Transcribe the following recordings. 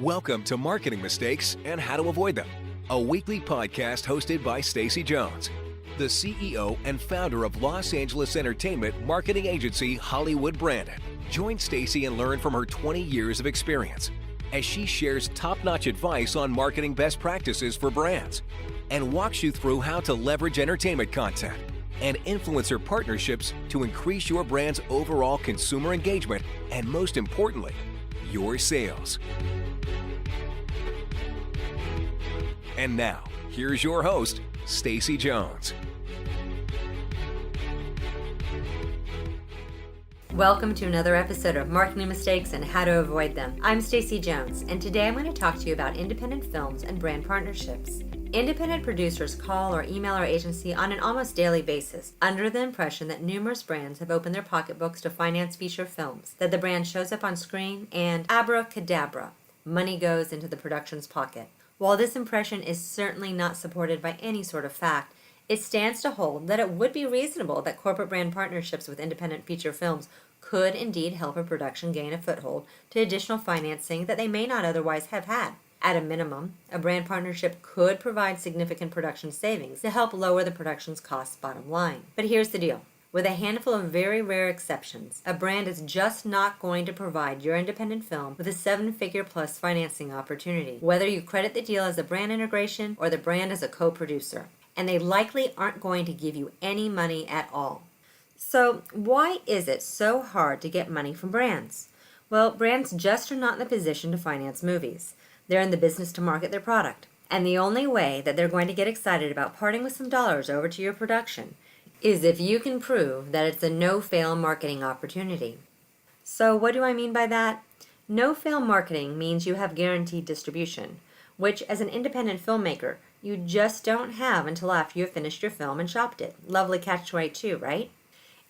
Welcome to Marketing Mistakes and How to Avoid Them, a weekly podcast hosted by Stacy Jones, the CEO and founder of Los Angeles entertainment marketing agency Hollywood Branded. Join Stacy and learn from her 20 years of experience as she shares top-notch advice on marketing best practices for brands and walks you through how to leverage entertainment content and influencer partnerships to increase your brand's overall consumer engagement and, most importantly, your sales. And now, here's your host, Stacy Jones. Welcome to another episode of Marketing Mistakes and How to Avoid Them. I'm Stacy Jones, and today I'm going to talk to you about independent films and brand partnerships. Independent producers call or email our agency on an almost daily basis, under the impression that numerous brands have opened their pocketbooks to finance feature films, that the brand shows up on screen, and abracadabra, money goes into the production's pocket. While this impression is certainly not supported by any sort of fact, it stands to hold that it would be reasonable that corporate brand partnerships with independent feature films could indeed help a production gain a foothold to additional financing that they may not otherwise have had. At a minimum, a brand partnership could provide significant production savings to help lower the production's cost bottom line. But here's the deal. With a handful of very rare exceptions, a brand is just not going to provide your independent film with a seven-figure plus financing opportunity, whether you credit the deal as a brand integration or the brand as a co-producer. And they likely aren't going to give you any money at all. So why is it so hard to get money from brands? Well, brands just are not in the position to finance movies. They're in the business to market their product. And the only way that they're going to get excited about parting with some dollars over to your production is if you can prove that it's a no-fail marketing opportunity. So what do I mean by that? No-fail marketing means you have guaranteed distribution, which as an independent filmmaker, you just don't have until after you've finished your film and shopped it. Lovely catch-22, right?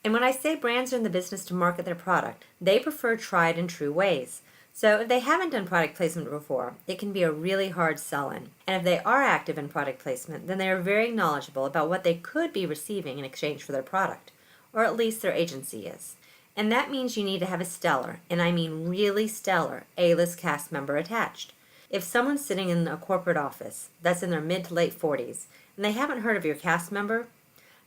And when I say brands are in the business to market their product, they prefer tried and true ways. So if they haven't done product placement before, it can be a really hard sell-in. And if they are active in product placement, then they are very knowledgeable about what they could be receiving in exchange for their product, or at least their agency is. And that means you need to have a stellar, and I mean really stellar, A-list cast member attached. If someone's sitting in a corporate office that's in their mid to late 40s, and they haven't heard of your cast member,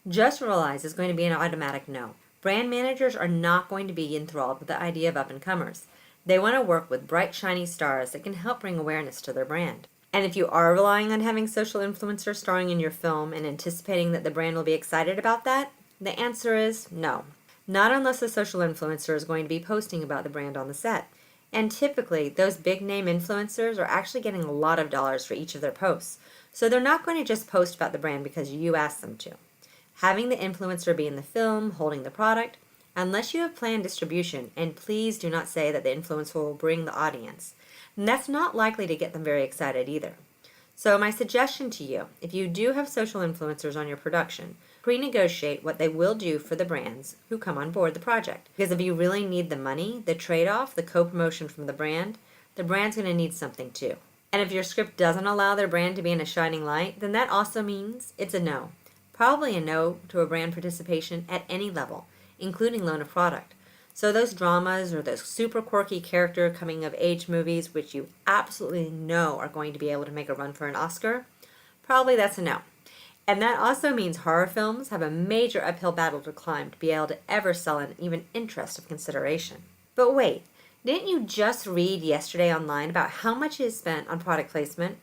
just realize it's going to be an automatic no. Brand managers are not going to be enthralled with the idea of up-and-comers. They want to work with bright, shiny stars that can help bring awareness to their brand. And if you are relying on having social influencers starring in your film and anticipating that the brand will be excited about that, the answer is no. Not unless the social influencer is going to be posting about the brand on the set. And typically, those big-name influencers are actually getting a lot of dollars for each of their posts. So they're not going to just post about the brand because you asked them to. Having the influencer be in the film, holding the product, unless you have planned distribution, and please do not say that the influencer will bring the audience, and that's not likely to get them very excited either. So my suggestion to you, if you do have social influencers on your production, pre-negotiate what they will do for the brands who come on board the project. Because if you really need the money, the trade-off, the co-promotion from the brand's going to need something too. And if your script doesn't allow their brand to be in a shining light, then that also means it's a no. Probably a no to a brand participation at any level, including loan of product. So those dramas or those super quirky character coming of age movies which you absolutely know are going to be able to make a run for an Oscar, probably that's a no. And that also means horror films have a major uphill battle to climb to be able to ever sell an even interest of consideration. But wait, didn't you just read yesterday online about how much is spent on product placement?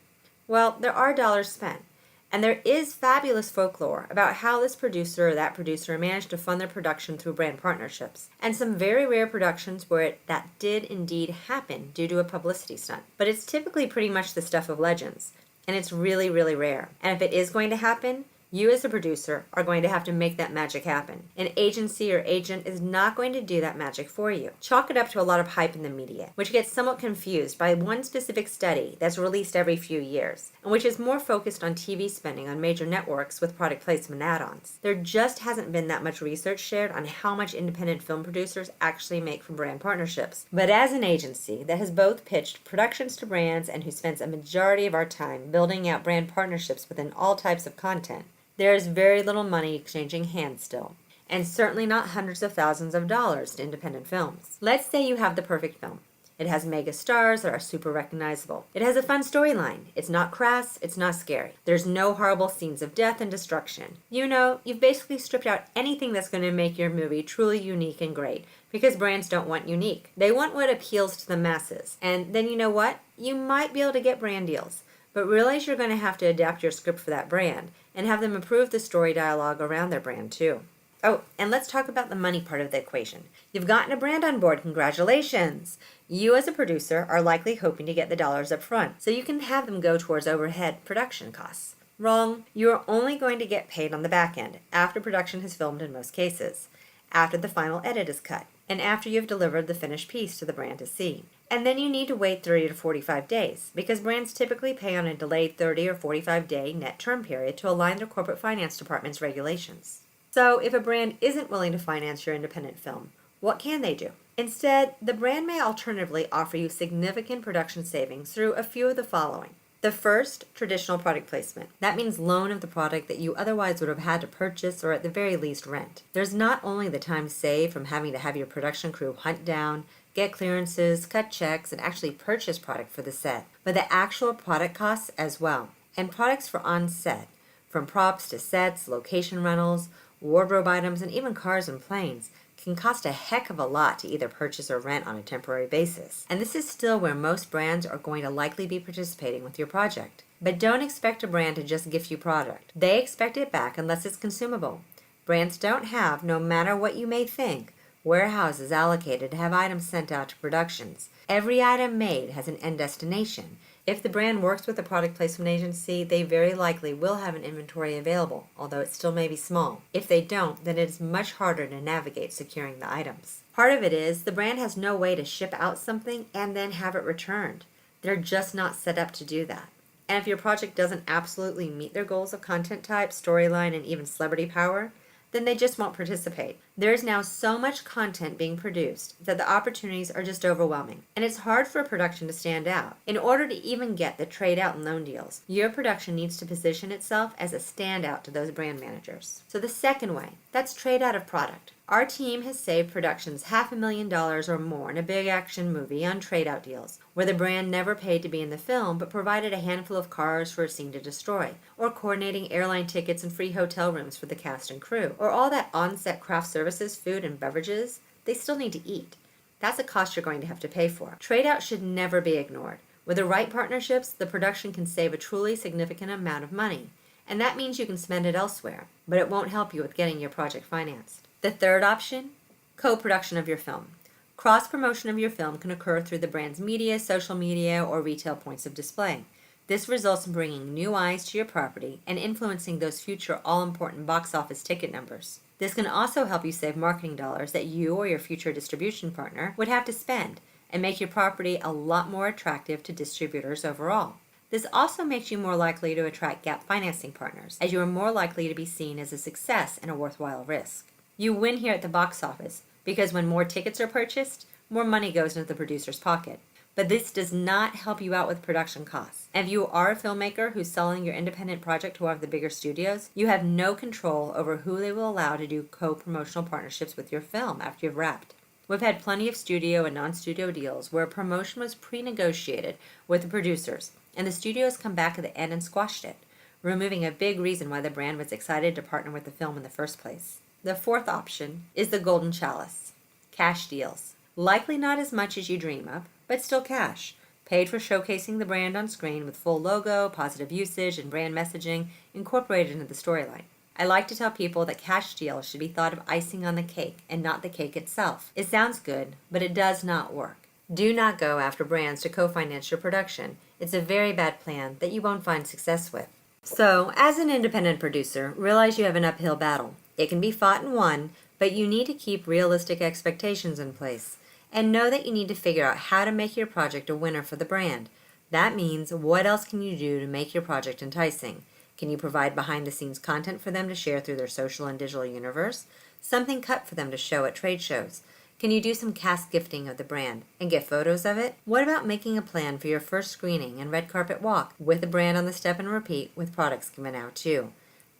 Well, there are dollars spent. And there is fabulous folklore about how this producer or that producer managed to fund their production through brand partnerships, and some very rare productions where that did indeed happen due to a publicity stunt. But it's typically pretty much the stuff of legends, and it's really, really rare. And if it is going to happen, you as a producer are going to have to make that magic happen. An agency or agent is not going to do that magic for you. Chalk it up to a lot of hype in the media, which gets somewhat confused by one specific study that's released every few years, and which is more focused on TV spending on major networks with product placement add-ons. There just hasn't been that much research shared on how much independent film producers actually make from brand partnerships. But as an agency that has both pitched productions to brands and who spends a majority of our time building out brand partnerships within all types of content, there is very little money exchanging hands still, and certainly not hundreds of thousands of dollars to independent films. Let's say you have the perfect film. It has mega stars that are super recognizable. It has a fun storyline. It's not crass, it's not scary. There's no horrible scenes of death and destruction. You've basically stripped out anything that's going to make your movie truly unique and great, because brands don't want unique. They want what appeals to the masses. And then you know what? You might be able to get brand deals, but realize you're going to have to adapt your script for that brand and have them improve the story dialogue around their brand too. Oh, and let's talk about the money part of the equation. You've gotten a brand on board. Congratulations! You as a producer are likely hoping to get the dollars up front, so you can have them go towards overhead production costs. Wrong. You are only going to get paid on the back end, after production has filmed in most cases, after the final edit is cut, and after you've delivered the finished piece to the brand to see. And then you need to wait 30 to 45 days, because brands typically pay on a delayed 30 or 45 day net term period to align their corporate finance department's regulations. So if a brand isn't willing to finance your independent film, what can they do? Instead, the brand may alternatively offer you significant production savings through a few of the following. The first, traditional product placement. That means loan of the product that you otherwise would have had to purchase or at the very least rent. There's not only the time saved from having to have your production crew hunt down, get clearances, cut checks, and actually purchase product for the set, but the actual product costs as well. And products for on set, from props to sets, location rentals, wardrobe items, and even cars and planes, can cost a heck of a lot to either purchase or rent on a temporary basis. And this is still where most brands are going to likely be participating with your project. But don't expect a brand to just gift you product. They expect it back unless it's consumable. Brands don't have, no matter what you may think, warehouses allocated to have items sent out to productions. Every item made has an end destination. If the brand works with a product placement agency, they very likely will have an inventory available, although it still may be small. If they don't, then it is much harder to navigate securing the items. Part of it is the brand has no way to ship out something and then have it returned. They're just not set up to do that. And if your project doesn't absolutely meet their goals of content type, storyline, and even celebrity power, then they just won't participate. There is now so much content being produced that the opportunities are just overwhelming, and it's hard for a production to stand out. In order to even get the trade out and loan deals, your production needs to position itself as a standout to those brand managers. So the second way, that's trade out of product. Our team has saved productions $500,000 or more in a big action movie on trade-out deals, where the brand never paid to be in the film but provided a handful of cars for a scene to destroy, or coordinating airline tickets and free hotel rooms for the cast and crew, or all that on-set craft services, food, and beverages. They still need to eat. That's a cost you're going to have to pay for. Trade-out should never be ignored. With the right partnerships, the production can save a truly significant amount of money, and that means you can spend it elsewhere, but it won't help you with getting your project financed. The third option, co-production of your film. Cross-promotion of your film can occur through the brand's media, social media, or retail points of display. This results in bringing new eyes to your property and influencing those future all-important box office ticket numbers. This can also help you save marketing dollars that you or your future distribution partner would have to spend and make your property a lot more attractive to distributors overall. This also makes you more likely to attract gap financing partners, as you are more likely to be seen as a success and a worthwhile risk. You win here at the box office because when more tickets are purchased, more money goes into the producer's pocket. But this does not help you out with production costs. And if you are a filmmaker who's selling your independent project to one of the bigger studios, you have no control over who they will allow to do co-promotional partnerships with your film after you've wrapped. We've had plenty of studio and non-studio deals where a promotion was pre-negotiated with the producers, and the studios come back at the end and squashed it, removing a big reason why the brand was excited to partner with the film in the first place. The fourth option is the golden chalice, cash deals. Likely not as much as you dream of, but still cash, paid for showcasing the brand on screen with full logo, positive usage, and brand messaging incorporated into the storyline. I like to tell people that cash deals should be thought of icing on the cake and not the cake itself. It sounds good, but it does not work. Do not go after brands to co-finance your production. It's a very bad plan that you won't find success with. So, as an independent producer, realize you have an uphill battle. It can be fought and won, but you need to keep realistic expectations in place. And know that you need to figure out how to make your project a winner for the brand. That means, what else can you do to make your project enticing? Can you provide behind-the-scenes content for them to share through their social and digital universe? Something cut for them to show at trade shows? Can you do some cast gifting of the brand and get photos of it? What about making a plan for your first screening and red carpet walk with the brand on the step and repeat with products given out too?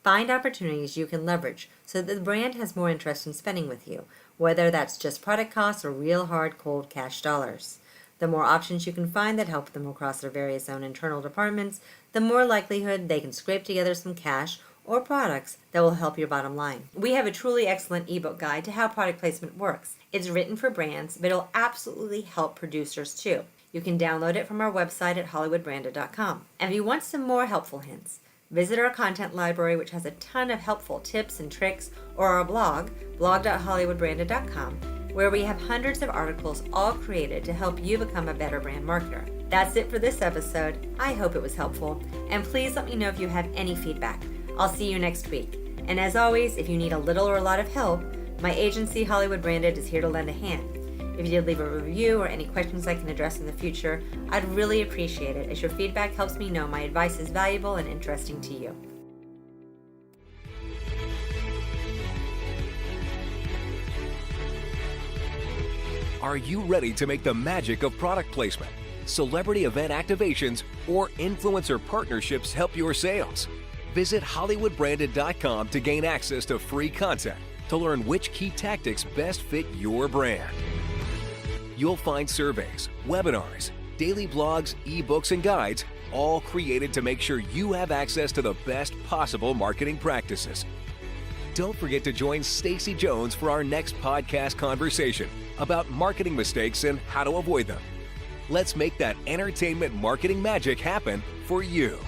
Find opportunities you can leverage so that the brand has more interest in spending with you, whether that's just product costs or real hard cold cash dollars. The more options you can find that help them across their various own internal departments, the more likelihood they can scrape together some cash or products that will help your bottom line. We have a truly excellent ebook guide to how product placement works. It's written for brands, but it'll absolutely help producers too. You can download it from our website at hollywoodbranded.com. And if you want some more helpful hints, visit our content library, which has a ton of helpful tips and tricks, or our blog, blog.hollywoodbranded.com, where we have hundreds of articles all created to help you become a better brand marketer. That's it for this episode. I hope it was helpful, and please let me know if you have any feedback. I'll see you next week. And as always, if you need a little or a lot of help, my agency, Hollywood Branded, is here to lend a hand. If you did leave a review or any questions I can address in the future, I'd really appreciate it, as your feedback helps me know my advice is valuable and interesting to you. Are you ready to make the magic of product placement, celebrity event activations, or influencer partnerships help your sales? Visit hollywoodbranded.com to gain access to free content to learn which key tactics best fit your brand. You'll find surveys, webinars, daily blogs, ebooks, and guides, all created to make sure you have access to the best possible marketing practices. Don't forget to join Stacy Jones for our next podcast conversation about marketing mistakes and how to avoid them. Let's make that entertainment marketing magic happen for you.